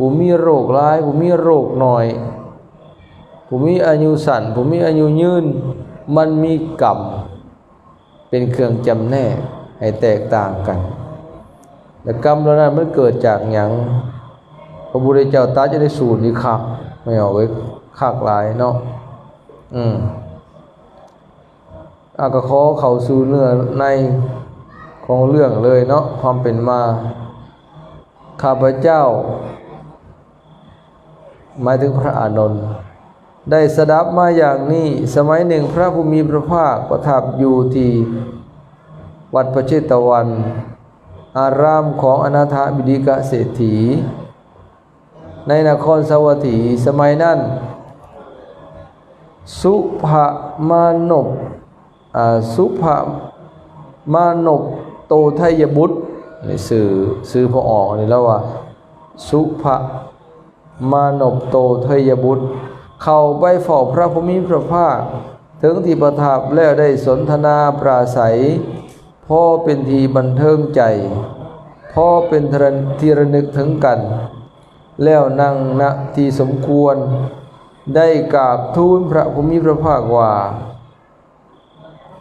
ผู้มีโรคร้ายผู้มีโรคน้อยผู้มีอายุสั้นผู้มีอายุยืนมันมีกรรมเป็นเครื่องจำแนกให้แตกต่างกันแต่กรรมเหล่านั้นมันเกิดจากหยังพระพุทธเจ้าตรัสจะได้สูตรนี้คักไม่ออกเลยคักหลายเนาะก็ขอเข้าสู่เนื้อในของเรื่องเลยเนาะความเป็นมาข้าพเจ้าหมายถึงพระอานนท์ได้สดับมาอย่างนี้สมัยหนึ่งพระผู้มีพระภาคประทับอยู่ที่วัดพระเชตวันอารามของอนาถบิณฑิกเศรษฐีในนครสวัสดีสมัยนั้นสุภมานพโตไทยบุตรนี่สื่อพอออกนี่แล้วว่าสุภมานพโตไทยบุตรเข้าไปเฝ้าพระผู้มีพระภาคถึงที่ประทับแล้วได้สนทนาปราศัยพ่อเป็นทีบันเทิงใจพ่อเป็นที่ระลึกถึงกันแล้วนั่งณที่สมควรได้กราบทูลพระผู้มีพระภาคว่า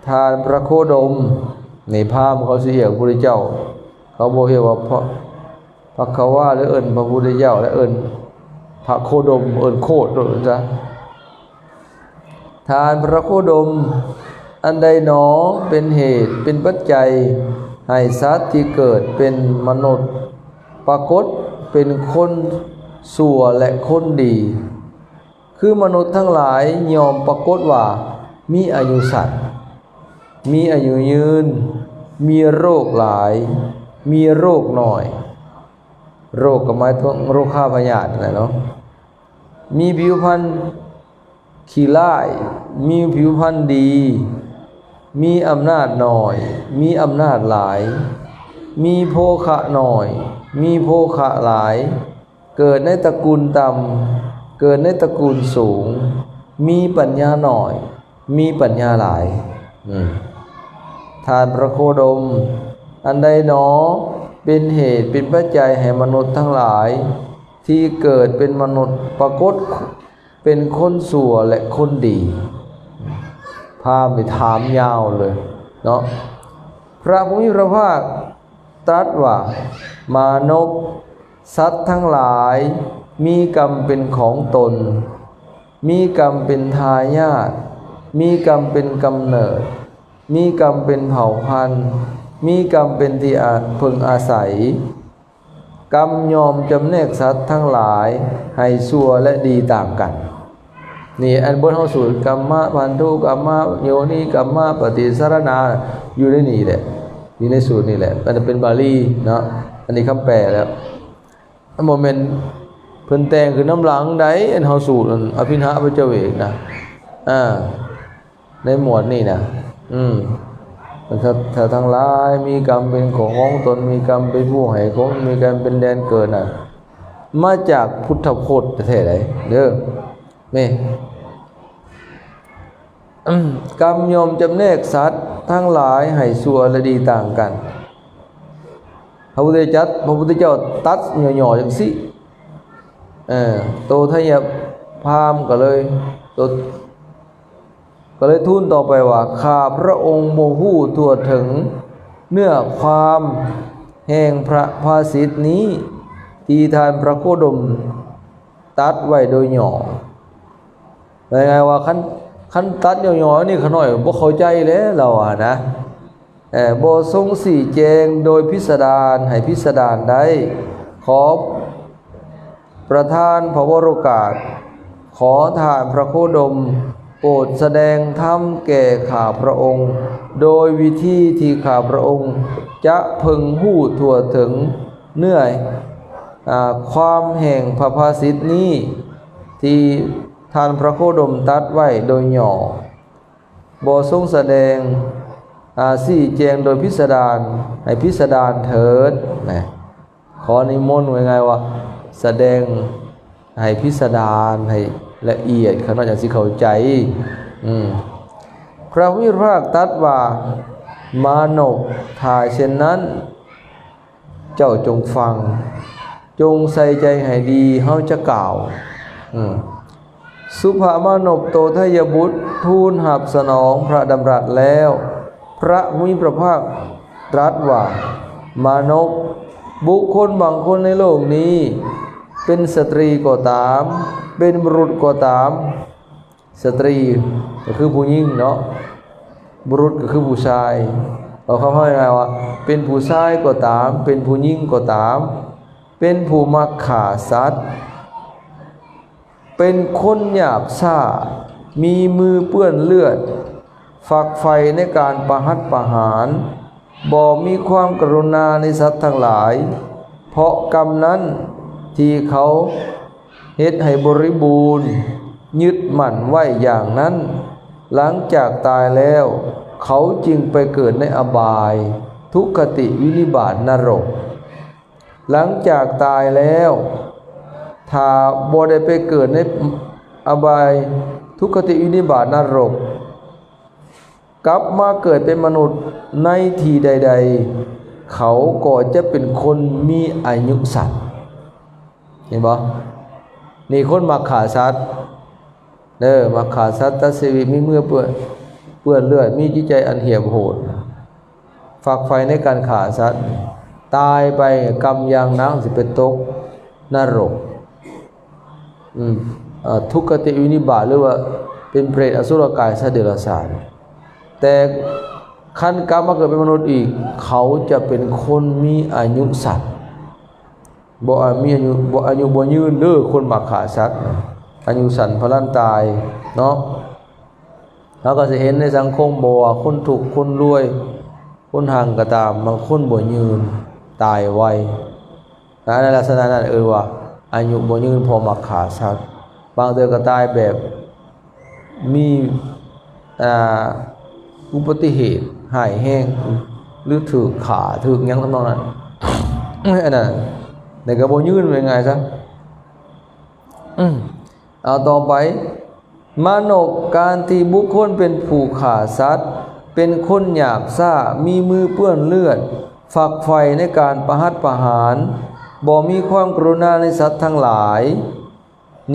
ทานพระโคดมในพราหมณ์เขาเสียพระพุทธเจ้าเขาบอกว่าพระเขาว่าหรือเอิ้นพระพุทธเจ้าและเอิ้นพระโคดมเอิ้นโคดด้วยจ้ะทานพระโคดมอันใดหนอเป็นเหตุเป็นปัจจัยให้สัตว์ที่เกิดเป็นมนุษย์ปรากฏเป็นคนชั่วและคนดีคือมนุษย์ทั้งหลายยอมปรากฏว่ามีอายุสั้นมีอายุยืนมีโรคหลายมีโรคน้อยโรคก็หมายถึงโรคข้าพยาธินะเนาะมีผิวพรรณขี้ร้ายมีผิวพรรณดีมีอำนาจน้อยมีอำนาจหลายมีโภคะน้อยมีโภคะหลายเกิดในตระกูลต่ำเกิดในตระกูลสูงมีปัญญาน้อยมีปัญญาหลายทานพระโคดมอันใดหนอเป็นเหตุเป็นปัจจัยให้มนุษย์ทั้งหลายที่เกิดเป็นมนุษย์ปรากฏเป็นคนชั่วและคนดีพาไปถามยาวเลยเนาะพระผู้มีพระภาคตรัสว่ามานพสัตว์ทั้งหลายมีกรรมเป็นของตนมีกรรมเป็นทายาทมีกรรมเป็นกำเนิดมีกรรมเป็นเผ่าพันธุ์มีกรรมเป็นที่พึงอาศัยกรรมยอมจำแนกสัตว์ทั้งหลายให้ชั่วและดีต่างกันนี่อันบนเฮาสูตรกรรมะพันธุกรรมะโยนิกรรมะปฏิสารณาอยู่ในนี่แหละอยู่ในสูตรนี่แหละมันจะเป็นบาลีเนาะอันนี้คำแปลแล้วโมเมนต์เพิ่นแต่งคือน้ำหลังใดอันเฮาสูตรอภินหะพระเจ้าเอกนะในหมวดนี่นะถ้าทั้งหลายมีกรรมเป็นของตนมีกรรมเป็นผู้ให้ของมีกรรมเป็นแดนเกิดน่ะมาจากพุทธพจน์แท้ๆเลยเด้อนี่กรรมยอมจำแนกสัตว์ทั้งหลายให้ชั่วและดีต่างกันพระพุทธเจ้าตัดหย่อๆอย่างสิโตทยพราหมณ์ก็เลยทูลต่อไปว่าข้าพระองค์โมหูทั่วถึงเนื้อความแห่งพระภาษิตนี้ที่ทานพระโคดมตัดไว้โดยหย่อเป็นไงว่าขั้นตัดหย่อๆนี่ขน่อยบ่เข้าใจแล้วเรานะบ่ทรงสี่แจงโดยพิสดารให้พิสดารได้ขอประทานพระวโรกาสขอทานพระโคดมโปรดแสดงธรรมแก่ข้าพระองค์โดยวิธีที่ข้าพระองค์จะพึงหู้ทั่วถึงเนื้อความแห่งพระภาษิตนี้ที่ท่านพระโคดมตัดไว้โดยหย่อบ่ทรงแสดงสี่แจงโดยพิสดารให้พิสดารเถิดนะขอนิมนต์ไว้ไงว่าแสดงให้พิสดารให้ละเอียดขนาดอย่างสิเข้าใจพระวิภาคตรัสว่ามานพถ้าเช่นนั้นเจ้าจงฟัง จงใส่ใจให้ดีเฮาจะกล่าวสุภามานพโตทยบุตรทูลหับสนองพระดำรัสแล้วพระมุนีพระภาคตรัสว่ามานพบุคคลบางคนในโลกนี้เป็นสตรีก็ตามเป็นบุรุษก็ตามสตรีก็คือผู้หญิงเนาะบุรุษก็คือผู้ชายเอาคำว่าไงวะเป็นผู้ชายก็ตามเป็นผู้หญิงก็ตามเป็นผู้มักฆ่าสัตว์เป็นคนหยาบช้ามีมือเปื้อนเลือดฝักใฝ่ในการประหัตประหารบ่มีความกรุณาในสัตว์ทั้งหลายเพราะกรรมนั้นที่เขาเฮ็ดให้บริบูรณ์ยึดมั่นไว้อย่างนั้นหลังจากตายแล้วเขาจึงไปเกิดในอบายทุกขติวินิบาตนรกหลังจากตายแล้วถ้าบ่ได้ไปเกิดในอบายทุกขติวินิบาตนรกกลับมาเกิดเป็นมนุษย์ในที่ใดๆเขาก็จะเป็นคนมีอายุสั้นเห็นบ่นี่คนมาฆ่าสัตว์มาฆ่าสัตว์ตัดชีวิตมีเมื่อเปื้อนเลือดมีจิตใจอันเหี้ยมโหดฝักใฝ่ในการฆ่าสัตว์ตายไปกรรมอย่างหนักสิไปตกนรกทุกขติวินิบาตหรือว่าเป็นเปรตอสุรกายสัตว์เดรัจฉานแต่ขั้นกรรมมาเกิดเป็นมนุษย์อีกเขาจะเป็นคนมีอายุสั้นบ่มีอายุบ่ยืนคนมักฆ่าสัตว์อายุสั้นพลันตายเนาะเราก็จะเห็นในสังคมบ่ว่าคนถูกคนรวยคนห่างก็ตามบางคนบ่ยืนตายไวในลักษณะนั้นว่าอายุบ่ยืนพอมักฆ่าสัตว์บางเทื่อก็ตายแบบมีอุบัติเหตุหายแห้งหรือถูกขาถูกหยังทำนองนั้นอันนั้นในกระบอกยืนเป็นไงซะเอาต่อไปมานพการที่บุคคลเป็นผู้ฆ่าสัตว์เป็นคนหยาบช้ามีมือเปื้อนเลือดฝักใฝ่ในการประหัตประหารบ่มีความกรุณาในสัตว์ทั้งหลาย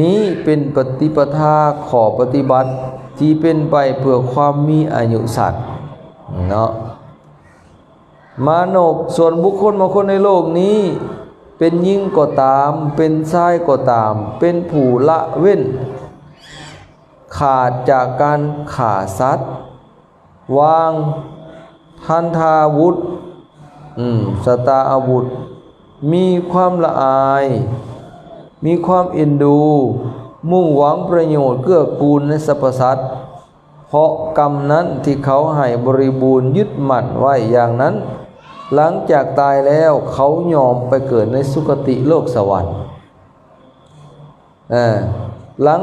นี้เป็นปฏิปทาขอปฏิบัติที่เป็นไปเพื่อความมีอายุสั้นเนาะมานพส่วนบุคคลบางคนในโลกนี้เป็นหญิงก็ตามเป็นชายก็ตามเป็นผู้ละเว้นขาดจากการฆ่าสัตว์วางทันทาวุธสตาอาวุธมีความละอายมีความเอ็นดูมุ่งหวังประโยชน์เกื้อกูลในสรรพสัตว์เพราะกรรมนั้นที่เขาให้บริบูรณ์ยึดมั่นไว้อย่างนั้นหลังจากตายแล้วเขายอมไปเกิดในสุคติโลกสวรรค์หลัง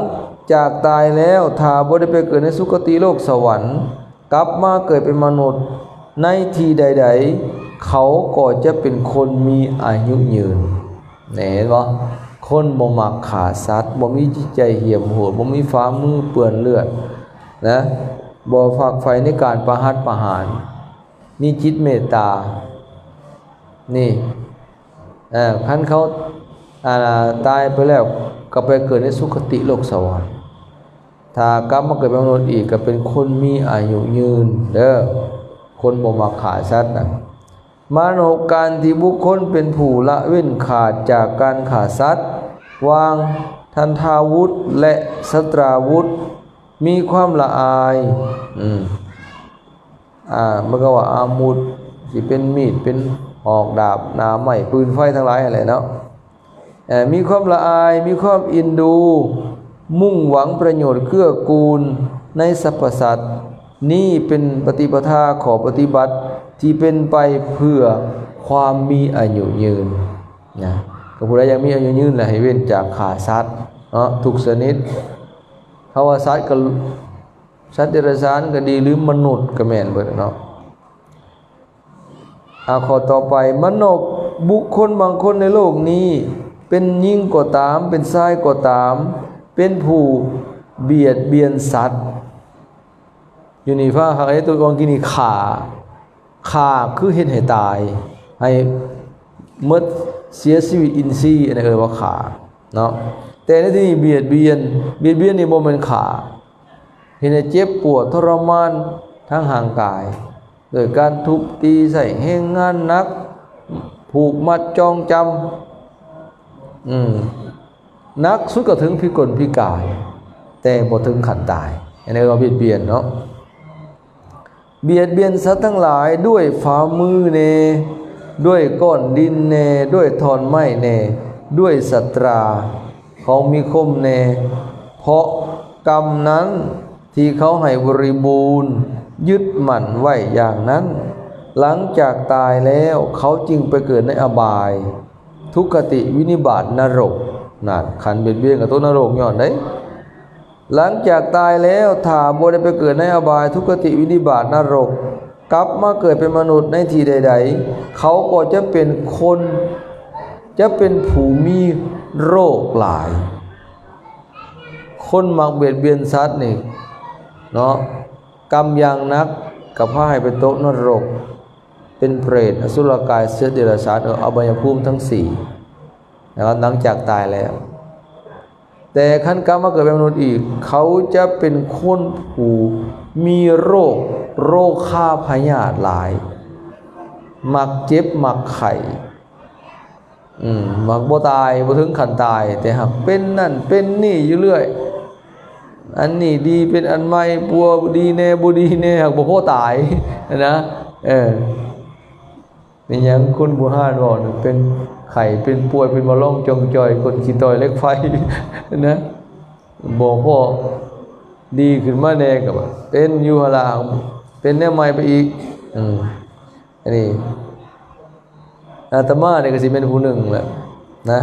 จากตายแล้วถ้าบ่ได้ไปเกิดในสุคติโลกสวรรค์กลับมาเกิดเป็นมนุษย์ในที่ใดๆเขาก็จะเป็นคนมีอายุยืนเห็นบ่คนบ่มักฆ่าสัตว์บ่มีจิตใจเหี้ยมโหดบ่มีฝ่ามือเปื้อนเลือดนะบ่ฝักใฝ่ในการประหัตประหารมีจิตเมตตานี่คันเขาตายไปแล้วก็ไปเกิดในสุคติโลกสวรรค์ถ้ากลับมาเกิดเป็นมนุษย์อีกก็เป็นคนมีอายุยืนคนบ่มักฆ่าสัตว์มานพการที่บุคคลเป็นผู้ละเว้นขาดจากการฆ่าสัตว์วางทันทาวุธและสตราวุธมีความละอายมันก็ว่าอามุธสิเป็นมีดเป็นหอกดาบหนาไม้ปืนไฟทั้งหลายอะไรเนาะมีความละอายมีความอินดูมุ่งหวังประโยชน์เกื้อกูลในสรรพสัตว์นี่เป็นปฏิปทาขอปฏิบัติที่เป็นไปเพื่อความมีอายุยืนนะก็ผู้ใดยังมีอายุยืนแหละให้เว้นจากฆ่าสัตว์ทุกชนิดเพราะว่าสัตว์ก็สัตว์เดรัจฉานก็ดีหรือมนุษย์ก็แม่นเบิดเนาะข้อต่อไปมนุษย์บุคคลบางคนในโลกนี้เป็นหญิงก็ตามเป็นชายก็ตามเป็นผู้เบียดเบียนสัตว์อยู่นี่ฟ้าหากไอ้ตัวกองกินนี่ฆ่าคือเฮ็ดให้ตายให้ มดเสียชีวิตอินทรีย์อันนี้ว่าขาเนาะแต่ในที่นี้เบียดเบียนนี่บ่แม่นขาเห็นให้เจ็บปวดทรมานทั้งห่างกายโดยการทุบตีใส่แห้งงานหนักผูกมัดจองจำนักสุดก็ถึงพิกลพิกายแต่บ่ถึงขันตายอันนี้เราเบียดเบียนเนาะเบียดเบียนสัตว์ทั้งหลายด้วยฝ่ามือเนด้วยก้อนดินเนด้วยธรไม้เนด้วยสัตราของมีคมเนเพราะกรรมนั้นที่เขาให้บริบูรณ์ยึดมั่นไว้อย่างนั้นหลังจากตายแล้วเขาจึงไปเกิดในอบายทุกขติวินิบาตนรกนั่นขันเบียดเบียนกับตัวนรกย้อนได้หลังจากตายแล้วถ้าบ่ได้ไปเกิดในอบายทุกขติวินิบาตนรกกลับมาเกิดเป็นมนุษย์ในที่ใดๆเขาก็จะเป็นคนจะเป็นผู้มีโรคหลายคนมักเบียดเบียนสัตว์นี่เนาะกรรมอย่างนักกับพาให้เป็นตกนรกเป็นเปรตอสุรกายเสือเดรัจฉานอบายภูมิทั้ง4นะครับหลังจากตายแล้วแต่ขั้นกรรมมาเกิดเป็นมนุษย์อีกเขาจะเป็นคนผู้มีโรคฆ่าพยาธิหลายมักเจ็บมักไข้มักบ่ตายบ่ถึงขั้นตายแต่หากเป็นนั่นเป็นนี่อยู่เรื่อยอันนี้ดีเป็นอันใหม่ปัวดีแน่บ่ดีแน่หากบ่พอตายนะเป็นหยังคุณบุหานบอกเป็นไข้เป็นป่วยเป็นมะล่องจงจอยคนขี้ต่อยเล็กไฟนะบ่พอดีขึ้นมาแน่ก็ว่าเป็นอยู่หล่ะเป็นแนวใหม่ไปอีกอันนี้อาตมาเนี่ยก็สิเป็นผู้หนึ่งแหละนะ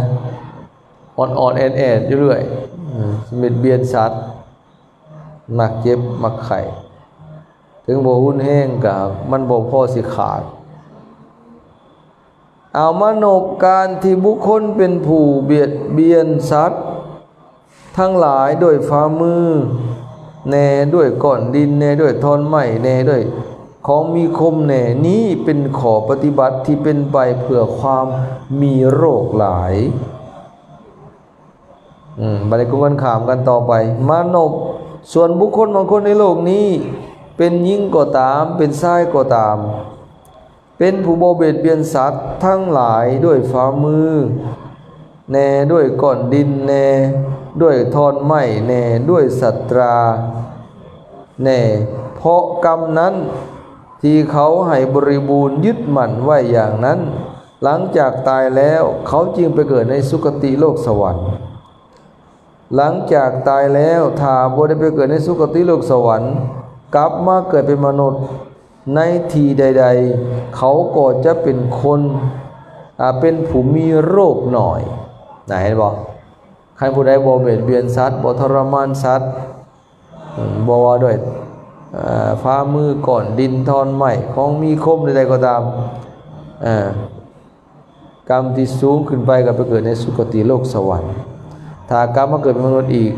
อ่อนๆแอดๆอยู่เรื่อยเบียดเบียนสัตว์มักเจ็บมักไข้ถึงบ่หุ่นแห้งก็มันบ่พอสิขาดเอามโนการที่บุคคลเป็นผู้เบียดเบียนสัตว์ทั้งหลายด้วยฝ่ามือแน่ด้วยก้อนดินแน่ด้วยท่อนไม้แน่ด้วยของมีคมแน่นี้เป็นขอปฏิบัติที่เป็นไปเพื่อความมีโรคหลายบัดนี้กันขามกันต่อไปมนุษย์ส่วนบุคคลบางคนในโลกนี้เป็นหญิงก็ตามเป็นชายก็ตามเป็นผู้บ่เบียดเบียนสัตว์ทั้งหลายด้วยฝ่ามือแน่ด้วยก้อนดินแน่ด้วยท่อนไม้แน่ด้วยสัตราแน่เพราะกรรมนั้นที่เขาให้บริบูรณ์ยึดมั่นไว้อย่างนั้นหลังจากตายแล้วเขาจึงไปเกิดในสุคติโลกสวรรค์หลังจากตายแล้วถ้าบ่ได้ไปเกิดในสุคติโลกสวรรค์กลับมาเกิดเป็นมนุษย์ในทีใดๆเขาก็จะเป็นคนเป็นผู้มีโรคหน่อยไหนบอกใครผู้ใดบ่เบียดเบียนสัตว์บ่ทรมานสัตว์บ่ว่าด้วยฝ่ามือก่อนดินทอนไม้ของมีคมใดๆก็ตามกรรมที่สูงขึ้นไปก็ไปเกิดในสุคติโลกสวรรค์ถ้ากรรมมาเกิดเป็นมนุษย์อีก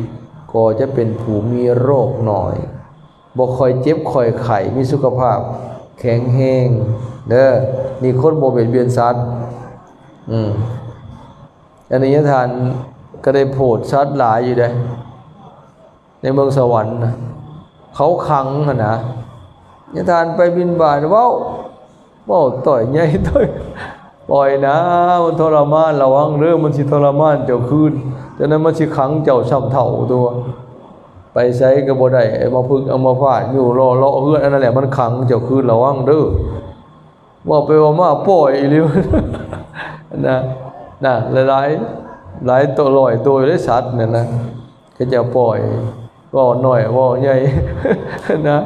ก็จะเป็นผู้มีโรคหน่อยบ่ค่อยเจ็บค่อยไข้มีสุขภาพแข็งแรงเด้อนี่คนบ่เบียดเบียนสัตว์อันนี้ทานก็ได้โพดสัตว์หลายอยู่ได้ในเมืองสวรรค์นะเขาขังนะนิทานไปบิณฑบาตว้าวต่อยใหญ่ต่อยปล่อยนะมันทรมานระวังเรื่องมันสิทรมานเจ้าคืนฉะนั้นมันสิขังเจ้าช้ำเท่าตัวไปใช้ก็บ่ได้มาพึกเอามาฟาดอยู่รอเฮือนอันนั้นแหละมันขังเจ้าคืนระวังเด้อว่าไปว่ามาปล่อยอีหลีนะหลายตัวลอยตัวได้สัตว์นั่นนะก็จะปล่อยว่าหน่อยว่าใหญ่นะ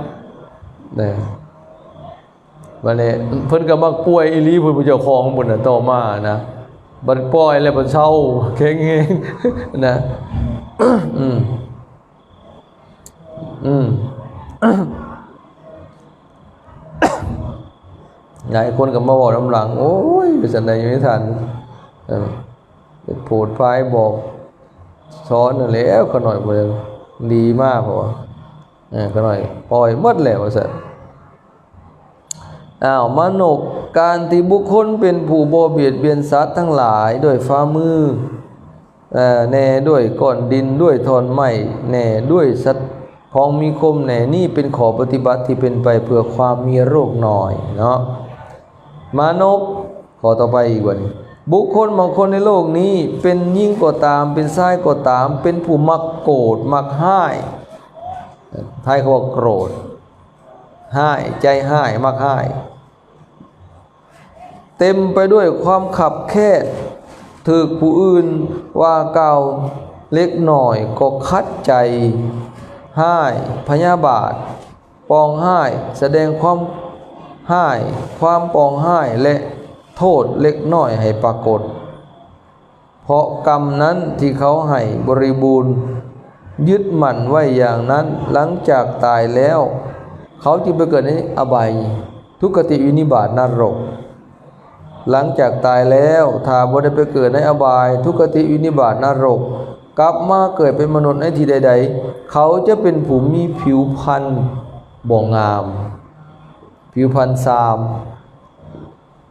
วันนี้เพิ่นก็มักป่วยอีหลีเพิ่นเป็นเจ้าของหมดน่ะต่อมานะบัดปล่อยแล้วบัดเศร้าแข็งแรงนะหลายคนก็มาบอกน้ำหลังโอ้ยเป็นสันใดอยู่ไม่ทันเป็นโผดไฟบอกซ้อนนั่นแหละก็หน่อยบ่ดีมากพอก็หน่อยปล่อยหมดแล้วว่าซั่นมนุษย์ การที่บุคคลเป็นผู้บ่เบียดเบียนสัตว์ทั้งหลายด้วยฝ่ามือแน่ด้วยก้อนดินด้วยธรไม้แน่ด้วยสัตว์ของมีคมแน่นี่เป็นขอปฏิบัติที่เป็นไปเพื่อความมีโรคน้อยเนาะมานพขอต่อไปอีกวันบุคคลบางคนในโลกนี้เป็นยิ่งก็ตามเป็นชายก็ตามเป็นผู้มักโกรธมักห้ายไทยเขาว่าโกรธห้ายใจห้ายมักห้ายเต็มไปด้วยความขับแค้นถูกผู้อื่นว่ากล่าวเล็กหน่อยก็คัดใจห้ายพยาบาทปองห้ายแสดงความห้ายความปองห้ายและโทษเล็กน้อยให้ปรากฏเพราะกรรมนั้นที่เขาให้บริบูรณ์ยึดมั่นไว้อย่างนั้นหลังจากตายแล้วเขาจึงไปเกิดในอบายทุกขติวินิบาตนรกหลังจากตายแล้วถ้าบ่ได้ไปเกิดในอบายทุกขติวินิบาตนรกกลับมาเกิดเป็นมนุษย์ในที่ใดๆเขาจะเป็นผู้มีผิวพรรณบ่งามผิวพรรณซาม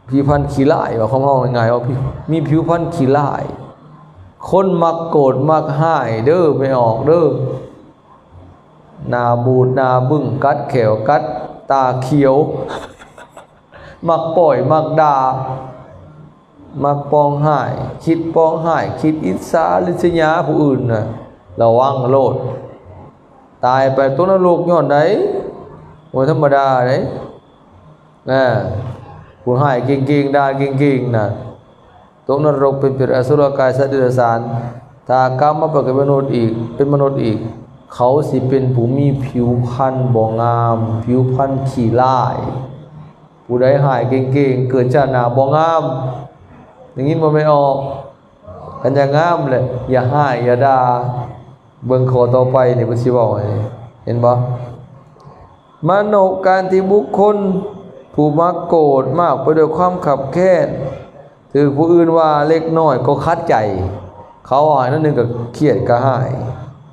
ผิวพรรณขี้ร้ายว่าของเราง่ายๆว่ามีผิวพรรณขี้ร้ายคนมักโกรธมักห้ายเด้อไม่ออกเด้อหน้าบูดหน้าบึ้งกัดแขวกัดตาเขียวมักปล่อยมักด่ามักปองห้ายคิดปองห้ายคิดอิจฉาริษยาผู้อื่นน่ะระวังโลดตายไปตกนรกย้อนใดบ่ธรรมดาเด้นะผู้ห้ายเก่งๆด่าเก่งๆน่ะตกนรกเป็นเปรตอสุรกายสัตว์เดรัจฉานถ้ากลับมาเป็นมนุษย์อีกเขาสิเป็นผู้มีผิวพรรณบ่งามผิวพรรณขี้ร้ายผู้ใดหายเก่งๆเกิดชาติหน้าบ่งามอย่างนี้บ่ไม่ออกกันอย่างงามเลยอย่าหายอย่าด่าเบิ่งข้อต่อไปนี่เพิ่นสิเว้าให้เห็นบ่มโนการที่บุคคลผู้มักโกรธมากไปด้วยความขับแค้นถือผู้อื่นว่าเล็กน้อยก็คัดใจเขาหายนั่นนึงก็เครียดก็หาย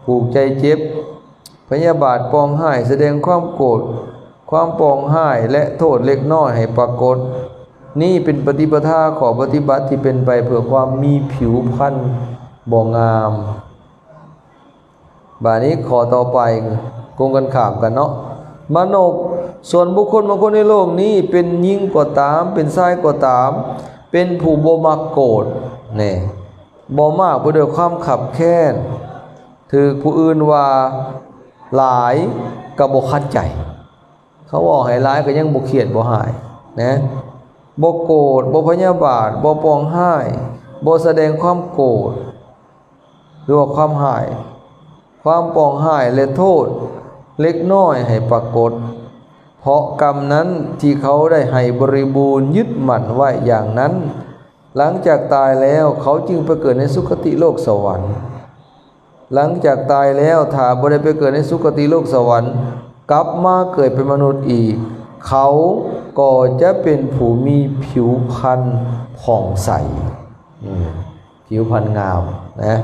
ผูกใจเจ็บพยาบาทปองห้ายแสดงความโกรธความปองห้ายและโทษเล็กน้อยให้ปรากฏนี่เป็นปฏิปทาของปฏิบัติที่เป็นไปเพื่อความมีผิวพรรณบ่งามบานี้ขอต่อไปกงกันข้ามกันเนาะมโนส่วนบุคคลบางคนในโลกนี้เป็นยิ่งก็ตามเป็นชายก็ตามเป็นผู้บ่มักโกรธแน่บ่มากไปด้วยความขับแค้นถือผู้อื่นว่าหลายก็บ่คัดใจเขาบอกให้ร้ายก็ยังบ่เครียดบ่หายนะบ่โกรธบ่พยาบาทบ่ปองห้ายบ่แสดงความโกรธหรือว่าความหายความปองห้ายและโทษเล็กน้อยให้ปรากฏเพราะกรรมนั้นที่เขาได้ให้บริบูรณ์ยึดมั่นไว้อย่างนั้นหลังจากตายแล้วเขาจึงไปเกิดในสุคติโลกสวรรค์หลังจากตายแล้วถ้าบ่ได้ไปเกิดในสุคติโลกสวรรค์กลับมาเกิดเป็นมนุษย์อีกเขาก็จะเป็นผู้มีผิวพรรณผ่องใสผิวพรรณงามนะ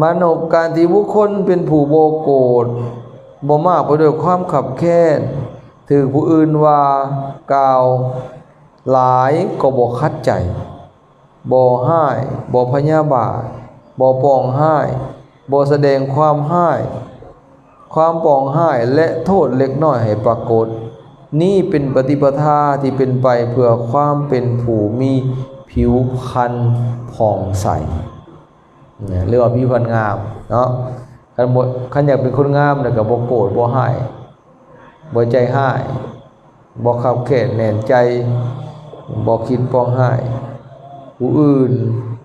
มโนการที่บุคคลเป็นผู้บ่โกรธบ่มากไปด้วยความขับแค้นถือผู้อื่นว่ากล่าวหลายก็บ่คัดใจบ่ห้ายบ่พยาบาทบ่ปองห้ายบ่แสดงความห้ายความปองห้ายและโทษเล็กน้อยให้ปรากฏนี่เป็นปฏิปทาที่เป็นไปเพื่อความเป็นผู้มีผิวพรรณผ่องใสเนี่ยเรียกว่าผิวพรรณงามเนาะคันอยากเป็นคนงามเนี่ยก็บ่โกรธบ่ห้ายบ่ใจห้ายบ่ขับแค้นแน่นใจบ่คิดปองห้ายผู้อื่น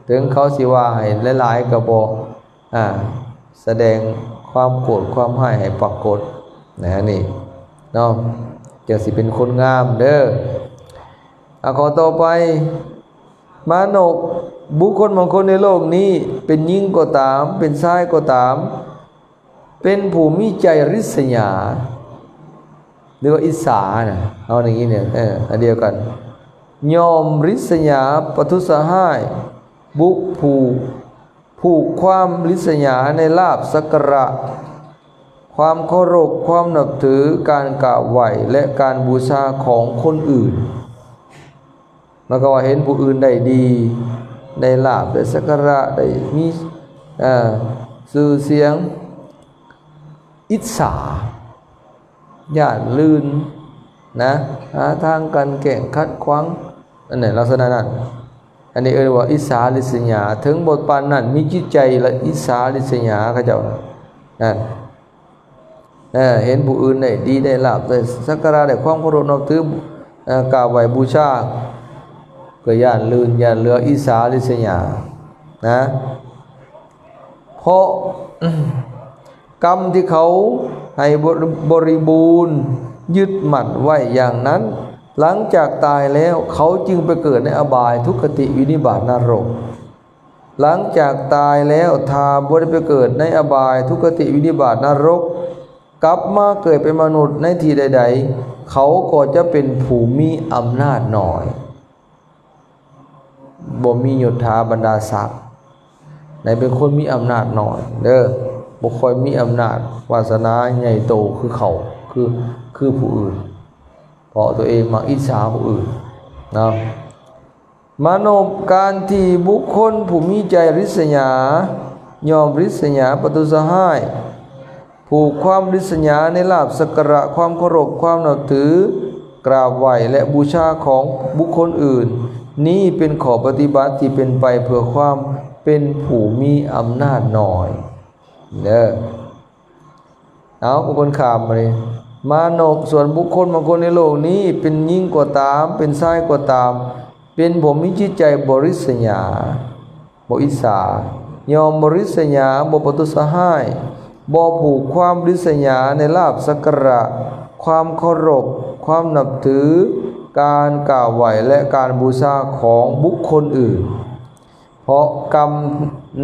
ถึงเขาสิว่าให้หลายๆก็บ่แสดงความโกรธความห้ายให้ปรากฏนะนี่เนาะจะสิเป็นคนงามเด้อขอต่อไปมโนบุคคลบางคนในโลกนี้เป็นหญิงก็ตามเป็นชายก็ตามเป็นผู้มีใจริษยาหรือว่าอิจฉานะเอาอย่างนี้เนี่ยอันเดียวกันยอมริษยาประทุษร้ายผูกความริษยาในลาภสักการะความเคารพความนับถือการกราบไหว้และการบูชาของคนอื่น มันก็ว่าเห็นผู้อื่นได้ดีได้ลาภได้สักการะได้มีชื่อเสียงอิจฉาย่านลื่นนะหาทางกันแก่งคัดขวางอันไหนลักษณะนั้นอันนี้ว่าอิจฉาริษยาถึงบทปานนั้นมีจิตใจละอิจฉาริษยาเขาเจ้านั่นเห็นผู้อื่นได้ดีได้ลาภได้สักการะได้ความเคารพนับถือกราบไหว้บูชาก็ย่านลื่นย่านเลืออิจฉาริษยานะเพราะกรรมที่เขาให้บริบูรณ์ยึดมั่นไว้อย่างนั้นหลังจากตายแล้วเขาจึงไปเกิดในอบายทุกขติวินิบาตนรกหลังจากตายแล้วถ้าบ่ได้ไปเกิดในอบายทุกขติวินิบาตนรกกลับมาเกิดเป็นมนุษย์ในที่ใดๆเขาก็จะเป็นผู้มีอำนาจหน่อยบ่มียศถาบรรดาศักดิ์ในเป็นคนมีอำนาจหน่อยเด้อบ่ค่อยมีอำนาจวาสนาใหญ่โตคือเขาคือผู้อื่นเพราะตัวเองมาอิจฉาผู้อื่นนะมโนการที่บุคคลผู้มีใจริษยายอมริษยาประทุษร้ายผูกความริษยาในลาภสักการะความเคารพความนับถือกราบไหว้และบูชาของบุคคลอื่นนี้เป็นข้อปฏิบัติที่เป็นไปเพื่อความเป็นผู้มีอำนาจหน่อยเด้อเอาคนขามมาเลยมานพส่วนบุคคลบางคนในโลกนี้เป็นยิ่งกว่าตามเป็นชายกว่าตามเป็นผมมีจิตใจบริษยาบ่อิจฉายอมบริษยาบ่ประทุษร้ายบ่ผูกความริษยาในลาภสักการะความเคารพความนับถือการกล่าวไหว้และการบูชาของบุคคลอื่นเพราะกรรม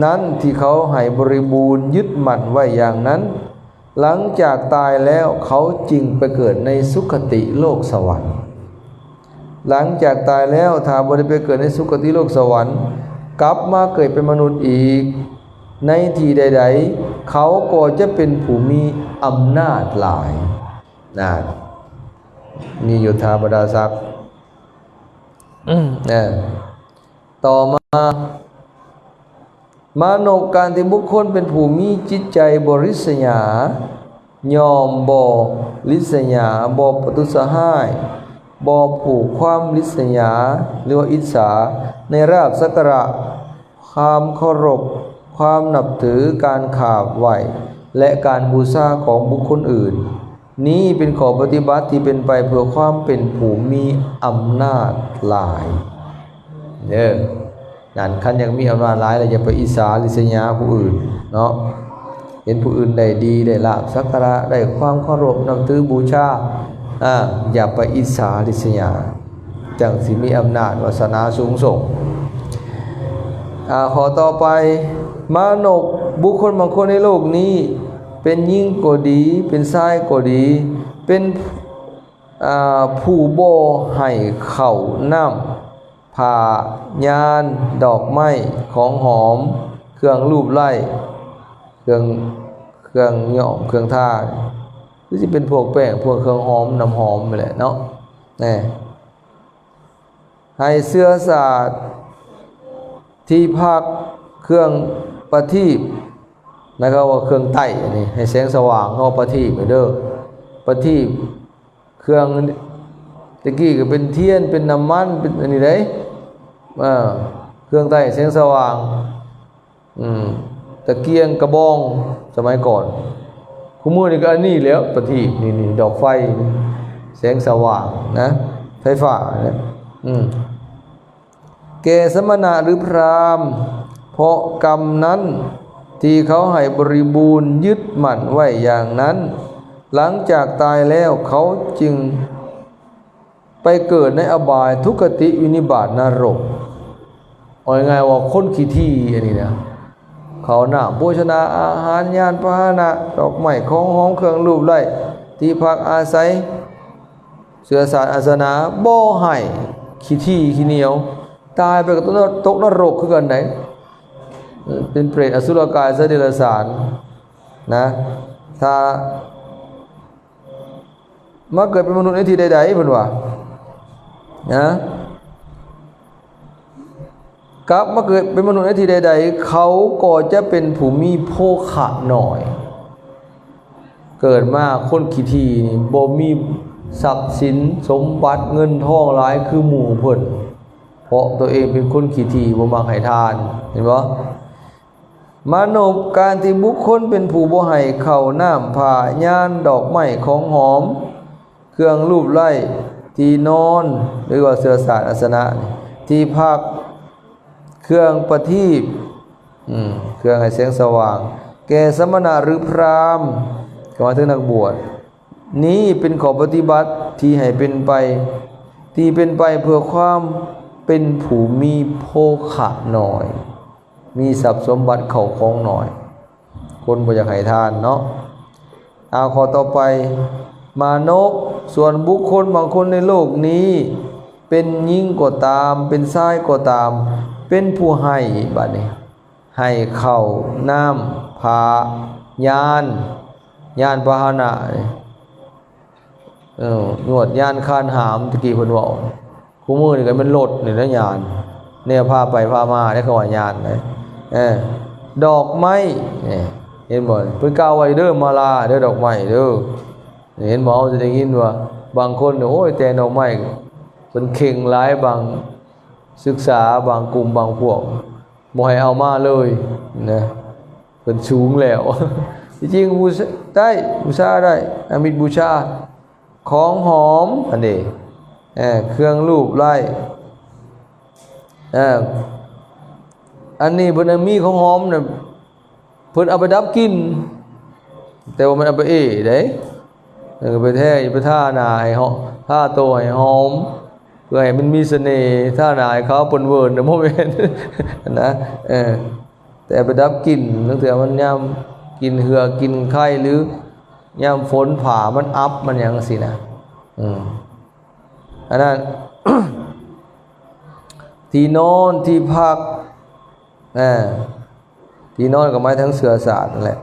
นั้นที่เขาให้บริบูรณ์ยึดมั่นไว้อย่างนั้นหลังจากตายแล้วเขาจึงไปเกิดในสุคติโลกสวรรค์หลังจากตายแล้วถ้าบ่ได้ไปเกิดในสุคติโลกสวรรค์กลับมาเกิดเป็นมนุษย์อีกในที่ใดๆเขาก็จะเป็นผู้มีอำนาจหลายนะมียศถาบรรดาศักดิ์ต่อมามโนการที่บุคคลเป็นผู้มีจิตใจบริษยายอมบ่ริษยาบ่ประทุษร้ายบ่ผูกความริษยาหรือว่าอิจฉาในลาภสักการะความเคารพความนับถือการกราบไหว้และการบูชาของบุคคลอื่นนี้เป็นข้อปฏิบัติที่เป็นไปเพื่อความเป็นผู้มีอำนาจหลายเด้อนั่นคันยังมีอำนาจหลายแล้วอย่าไปอิจฉาริษยาผู้อื่นเนาะเห็นผู้อื่นได้ดีได้ลาภสักการะได้ความเคารพนับถือบูชาอย่าไปอิจฉาริษยาจังสิมีอำนาจวาสนาสูงส่งขอต่อไปมนุษย์บุคคลบางคนในโลกนี้เป็นยิ่งก็ดีเป็นชายก็ดีเป็นผู้บ่ให้ข้าวน้ำผ้ายานดอกไม้ของหอมเครื่องรูปไล้เครื่องหอมเครื่องทาหรือสิเป็นพวกแป้งพวกเครื่องหอมน้ำหอมนั่นแหละเนาะให้เสื้อสาดที่พักเครื่องประทีปนะครับว่าเครื่องไต้อันนี้ให้แสงสว่างเขาประทีปเด้อประทีปเครื่องตะกี้ก็เป็นเทียนเป็นน้ำมันเป็นอันนี้ได้เครื่องไต้แสงสว่างตะเกียงกระบองสมัยก่อนคู่มือนี่ก็อันนี้แล้วประทีปนี่ดอกไฟแสงสว่างนะไฟฟ้านะแก่สมณะหรือพราหมณ์เพราะกรรมนั้นที่เขาให้บริบูรณ์ยึดมั่นไว้อย่างนั้นหลังจากตายแล้วเขาจึงไปเกิดในอบายทุกขติวินิบาตนรกเอาง่ายๆว่าคนขี้ที่อันนี้นะเขาหน้าโภชนาอาหารยานพาหนะดอกไม้ของหอมเครื่องรูปไล้ที่พักอาศัยเสื้อสาดอาสนะบ่ให้ขี้ที่ขี้เหนียวตายไปก็ตกนรกคือกันไหนเป็นเปรตอสุรกายสัตว์เดรัจฉานนะถ้ามาเกิดเป็นมนุษย์ในที่ใดๆเพิ่นว่านะ กลับมาเกิดเป็นมนุษย์ในที่ใดๆเขาก็จะเป็นผู้มีโภคะหน่อยเกิดมาคนขี้ทีบ่มีทรัพย์สินสมบัติเงินทองหลายคือหมู่เพิ่นเพราะตัวเองเป็นคนขี้ทีบ่มักให้ทานเห็นบ่มนุษย์การที่บุคคลเป็นผู้บ่ให้ข้าวน้ำผ้าย่านดอกไม้ของหอมเครื่องรูปไล้ที่นอนหรือว่าเสื้อสาดอาสนะที่พักเครื่องประทีปเครื่องให้แสงสว่างแก่สมณะหรือพราหมณ์ก็มาถึงนักบวชนี้เป็นข้อปฏิบัติที่ให้เป็นไปที่เป็นไปเพื่อความเป็นผู้มีโภคะหน่อยมีทรัพย์สมบัติเข้าของหน่อยคนบ่อยากให้ทานเนาะเอาข้อต่อไปมานพส่วนบุคคลบางคนในโลกนี้เป็นหญิงก็ตามเป็นชายก็ตามเป็นผู้ให้บัดนี้ให้ข้าวน้ำผ้ายานพาหนะหนวดยานคานหามตะกี้เพิ่นเว้าคู่มือนี่ก็มันรถนี่นะยานเนี่ยพาไปพามาได้เขาว่ายานนะดอกไม้เห็นบ่เพิ่นกล่าวไว้เด้อมาลาเด้อดอกไม้เด้อเห็นบ่เอาจะได้ยินว่าบางคนโอ้ยแต่ดอกไม้เพิ่นเข่งหลายบางศึกษาบางกลุ่มบางพวกบ่ให้เอามาเลยนะเพิ่นสูงแล้วจริงๆบูชาได้อามิตบูชาของหอมอันนี้เครื่องรูปไล้อันนี้เพิ่นมีของหอมน่ะเพิ่นเอาไปดับกลิ่นแต่ว่ามันเอาไปเด้ก็ไปแท้ไปท่าหน้าให้ท่าโตให้หอมเพื่อให้มันมีเสน่ห์ท่าหน้าให้เขาเปิ้นเวิร์นน่ะบ่แม่นนะแต่ไปดับกลิ่นตั้งแต่มันยามกินเหือกินไข้หรือยามฝนผ่ามันอัพมันหยังสินะอันนั้น ที่นอนที่พักที่นอนก็หมายถึงเสื่อสาดนั่นแหละ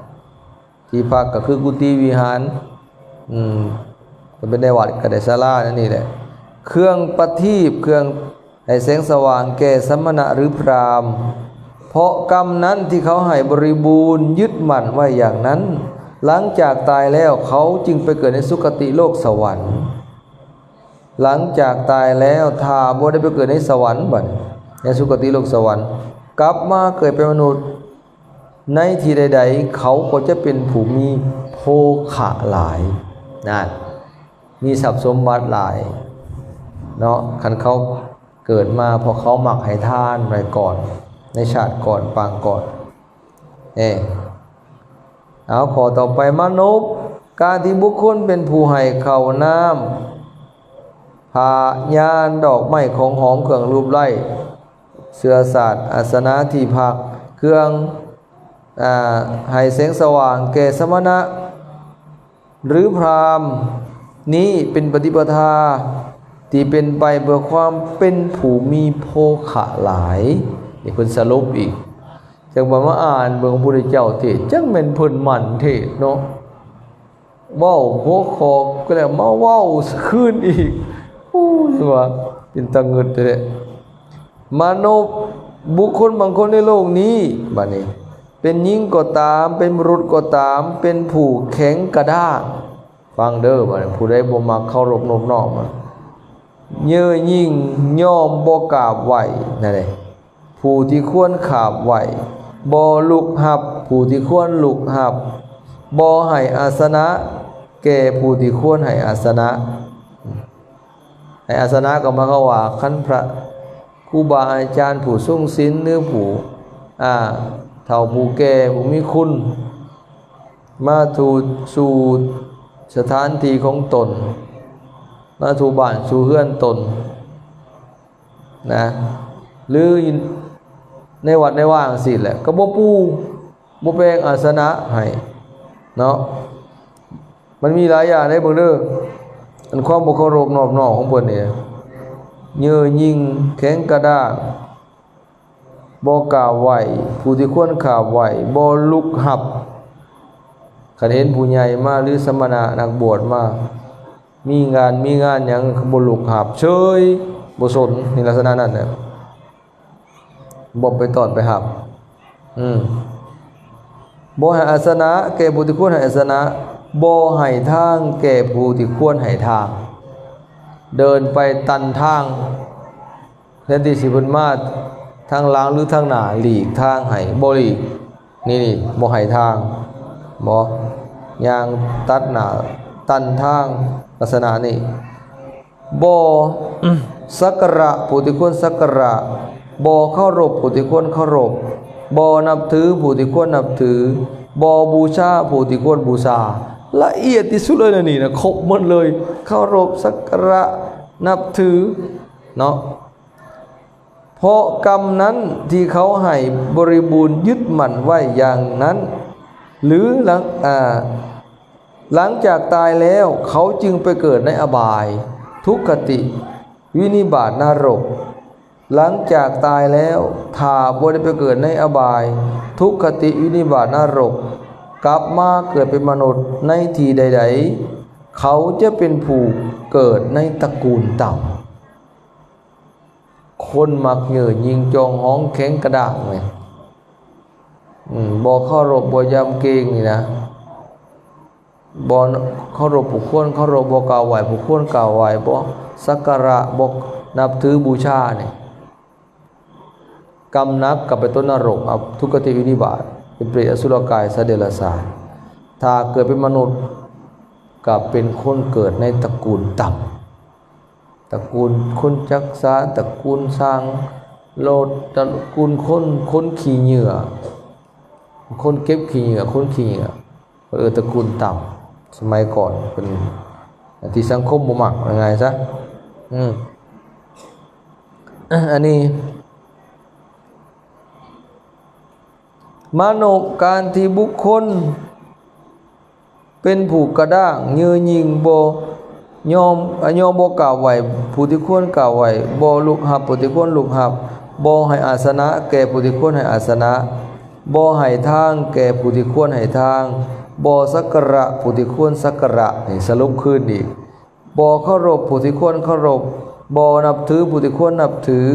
ที่พักก็คือกุฏิวิหารก็เป็นได้วัดก็ได้ศาลานั่นนี่แหละเครื่องประทีปเครื่องให้แสงสว่างแก่สมณะหรือพราหมณ์เพราะกรรมนั้นที่เขาให้บริบูรณ์ยึดมั่นไว้อย่างนั้นหลังจากตายแล้วเขาจึงไปเกิดในสุคติโลกสวรรค์หลังจากตายแล้วถ้าบ่ได้ไปเกิดในสวรรค์บัดในสุคติโลกสวรรค์กลับมาเกิดเป็นมนุษย์ในที่ใดๆเขาก็จะเป็นผู้มีโภคะหลายนั่นมีทรัพย์สมบัติหลายเนาะคันเขาเกิดมาเพราะเขามักให้ทานไว้ก่อนในชาติก่อนปางก่อนเอาขอต่อไปมนุษย์การที่บุคคลเป็นผู้ให้ข้าวน้ำผ้ายานดอกไม้ของหอมเครื่องรูปไล้เสื้อสาดอาสนะที่พักเครื่องให้แสงสว่างแก่สมณะหรือพราหมณ์นี้เป็นปฏิปทาที่เป็นไปเพื่อความเป็นผู้มีโภคะหลายนี่เพิ่นสรุปอีกจังว่ามาอ่านเบิ่งพระพุทธเจ้าเทศจังแม่นเพิ่นมั่นเทศเนาะเว้าหัวคอก็แล้วมาเว้าคืนอีกโอ้ยว่าเป็นตะงึดเด้มนุษย์บุคคลบางคนในโลกนี้บัดนี้เป็นหญิงก็ตามเป็นบุรุษก็ตามเป็นผู้แข็งกระด้างฟังเด้อบัดนี้ผู้ใดบ่มักเคารพนอบน้อมเย่อหยิ่งย่อมบ่กราบไหว้นั่นแหละผู้ที่ควรกราบไหว้บ่ลุกหับผู้ที่ควรลุกหับบ่ให้อาสนะแก่ผู้ที่ควรให้อาสนะให้อาสนะก็หมายความว่าคันพระครูบาอาจารย์ผู้ทรงศีลหรือผู้เฒ่าผู้แก่ผู้มีคุณมาสู่สถานที่ของตนมาสู่บ้านสู่เรือนตนนะหรือในวัดในว่างสิแหละก็บ่ปูบ่แปลงอาสนะให้เนาะมันมีหลายอย่างได้เบิ่งเด้ออันความบ่เคารพนอบน้อมของเพิ่นนี่เย่อหยิ่งแข็งกระด้างบ่กราบไหว้ผู้ที่ควรกราบไหว้บ่ลุกหับคันเห็นผู้ใหญ่มาหรือสมณะนักบวชมามีงานหยังบ่ลุกหับเฉยบ่สนในลักษณะนั้นน่ะ บ่ไปตอดไปหับบ่ให้อาสนะแก่ผู้ที่ควรให้อาสนะบ่ให้ทางแก่ผู้ที่ควรให้ทางเดินไปตันทางแทนที่สิเพิ่นมาทางหลังหรือทางหน้าหลีกทางให้บ่หลีกนี่บ่ให้ทางบ่ย่างตัดหน้าตันทางลักษณะนี้บ่สักการะผู้ที่ควรสักการะบ่เคารพผู้ที่ควรเคารพบ่นับถือผู้ที่ควรนับถือบ่บูชาผู้ที่ควรบูชาละเอียดที่สุดเลยนะนี่นะครบหมดเลยเคารพสักการะนับถือเนาะเพราะกรรมนั้นที่เขาให้บริบูรณ์ยึดมั่นไว้อย่างนั้นหรือหลังจากตายแล้วเขาจึงไปเกิดในอบายทุกขติวินิบาตนรกหลังจากตายแล้วถ้าบ่ได้ไปเกิดในอบายทุกขติวินิบาตนรกกลับมาเกิดเป็นมนุษย์ในที่ใดๆเขาจะเป็นผู้เกิดในตระกูลต่ำคนมักเหยื่อยิงจองห้องแข็งกระด้างเลยบ่เคารพบ่ยำเกรงนี่นะบ่เคารพผู้ควรเคารพบ่กล่าวไหว้ผู้ควรกล่าวไหว้บ่สักการะบ่นับถือบูชาเนี่ยกรรมนักกับไปต้นนรกทุกขติวินิบาตเป็นเปรตอสุรกายสัตว์เดรัจฉานถ้าเกิดเป็นมนุษย์กับเป็นคนเกิดในตระกูลต่ำตระกูลคนจักษาตระกูลสร้างโลดตระกูลคนขี้เหงื่อคนเก็บขี้เหงื่อคนขี้เหงื่อตระกูลต่ำสมัยก่อนเป็นที่สังคมบ่มักยังไงซะอันนี้มโนการที่บุคคลเป็นผู้กระด้างยือยิงบ่ยอมบ่กล่าวไหวผู้ที่ควรกล่าวไหวบ่ลุกหับผู้ที่ควรลุกหับบ่ให้อาสนะแก่ผู้ที่ควรให้อาสนะบ่ให้ทางแก่ผู้ที่ควรให้ทางบ่สักการะผู้ที่ควรสักการะนี่สรุปคืนอีกบ่เคารพผู้ที่ควรเคารพบ่นับถือผู้ที่ควรนับถือ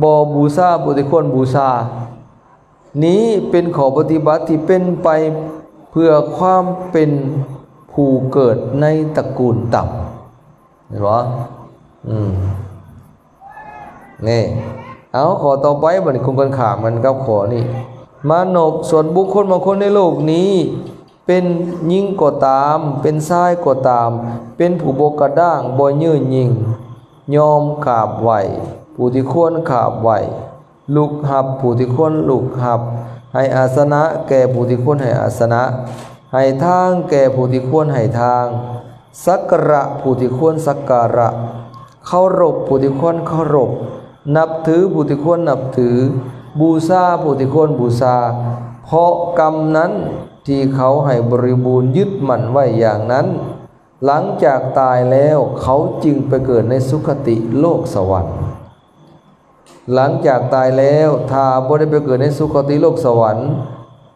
บ่บูชาผู้ที่ควรบูชานี้เป็นข้อปฏิบัติที่เป็นไปเพื่อความเป็นผู้เกิดในตระกูลต่ำเห็นบ่นี่เอาขอต่อไปบัดนี้คงกันข้ามมันกับขอนี่มนุษย์ส่วนบุคคลบางคนในโลกนี้เป็นหญิงก็ตามเป็นชายก็ตามเป็นผู้บ่กระด้างบ่ยืนยิงยอมขาบไหวผู้ที่ควรขาบไหวลุกหับผู้ที่ควรลุกหับให้อาสนะแก่ผู้ที่ควรให้อาสนะให้ทางแก่ผู้ที่ควรให้ทางสักการะผู้ที่ควรสักการะเคารพผู้ที่ควรเคารพนับถือผู้ที่ควรนับถือบูชาผู้ที่ควรบูชาเพราะกรรมนั้นที่เขาให้บริบูรณ์ยึดมั่นไว้อย่างนั้นหลังจากตายแล้วเขาจึงไปเกิดในสุคติโลกสวรรค์หลังจากตายแล้วถ้าบ่ได้ไปเกิดในสุคติโลกสวรรค์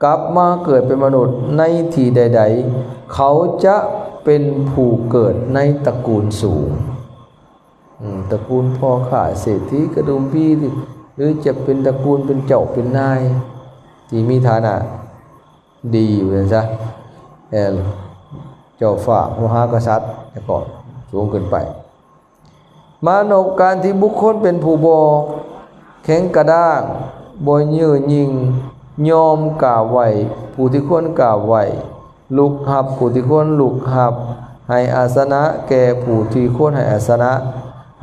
กลับมาเกิดเป็นมนุษย์ในที่ใดๆเขาจะเป็นผู้เกิดในตระกูลสูงตระกูลพ่อข้าเศรษฐีกระดุมพี่หรือจะเป็นตระกูลเป็นเจ้าเป็นนายที่มีฐานะดีอยู่นะจ๊ะเจ้าฝ่ามหากษัตริย์แต่ก่อนสูงเกินไปมโนการที่บุคคลเป็นผู้บ่แข็งกระด้างบ่ยืนยิงยอมกล่าวไหวผู้ที่ควรกล่าวไหวลุกหับผู้ที่ควรลุกหับให้อาสนะแก่ผู้ที่ควรให้อาสนะ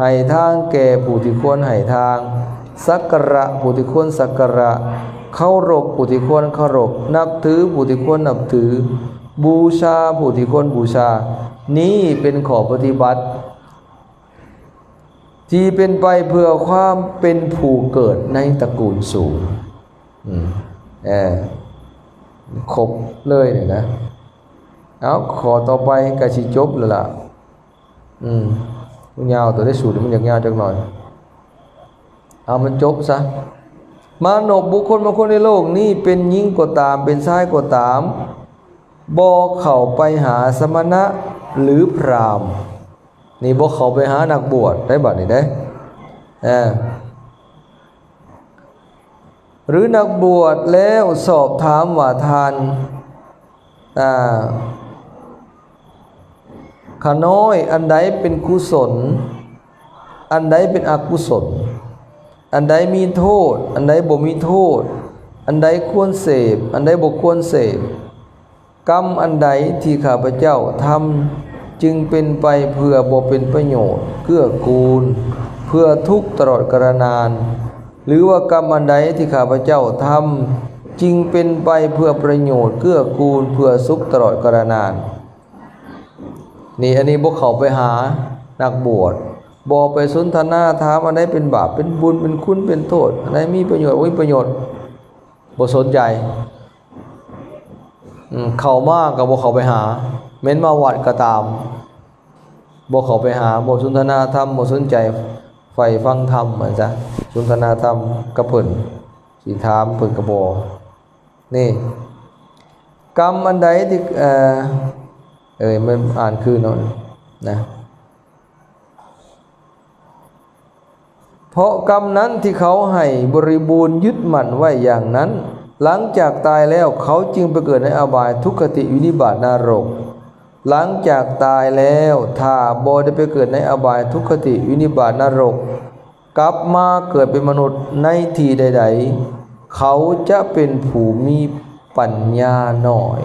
ให้ทางแก่ผู้ที่ควรให้ทางสักการะผู้ที่ควรสักการะเคารพผู้ที่ควรเคารพนับถือผู้ที่ควรนับถือบูชาผู้ที่ควรบูชานี้เป็นข้อปฏิบัติที่เป็นไปเพื่อความเป็นผู้เกิดในตระกูลสูงครบเลยเนี่ยนะเอาขอต่อไปกะสิจบแล้วล่ะยาวตัวได้สูตรมันยาวจังหน่อยเอามันจบซะมนุษย์บุคคลบางคนในโลกนี้เป็นหญิงก็ตามเป็นชายก็ตามบ่เข้าไปหาสมณะหรือพราหมณ์นี่บ่เข้าไปหานักบวชได้บัดนี้ได้ หรือนักบวชแล้วสอบถามว่าทานขาน้อยอันใดเป็นกุศลอันใดเป็นอกุศลอันใดมีโทษอันใดบ่มีโทษอันใดควรเสพอันใดบ่ควรเสพกรรมอันใดที่ข้าพเจ้าทำจึงเป็นไปเพื่อบ่เป็นประโยชน์เกื้อกูลเพื่อทุกข์ตลอดกาลนานหรือว่ากรรมอันใดที่ข้าพเจ้าทำจึงเป็นไปเพื่อประโยชน์เกื้อกูลเพื่อสุขตลอดกาลนานนี่อันนี้พวกเขาไปหานักบวชบ่ไปสนทนาถามอันใดเป็นบาปเป็นบุญเป็นคุณเป็นโทษอันใดมีประโยชน์ประโยชน์บ่สนใจเข้ามาก็บ่เข้าไปหาเม้นมาวัดก็ตามบ่เข้าไปหาบ่สนทนาธรรมบ่สนใจใฝ่ฟังธรรมเหมือนซะสนทนาธรรมกับเพิ่นสิถามเพิ่นก็บ่นี่กรรมอันใดที่มันอ่านคือเนาะนะเพราะกรรมนั้นที่เขาให้บริบูรณ์ยึดมั่นไว้อย่างนั้นหลังจากตายแล้วเขาจึงไปเกิดในอบายทุกขติวินิบาตนรกหลังจากตายแล้วถ้าบ่ได้ไปเกิดในอบายทุกขติวินิบาตนรกกลับมาเกิดเป็นมนุษย์ในที่ใดๆเขาจะเป็นผู้มีปัญญาน้อย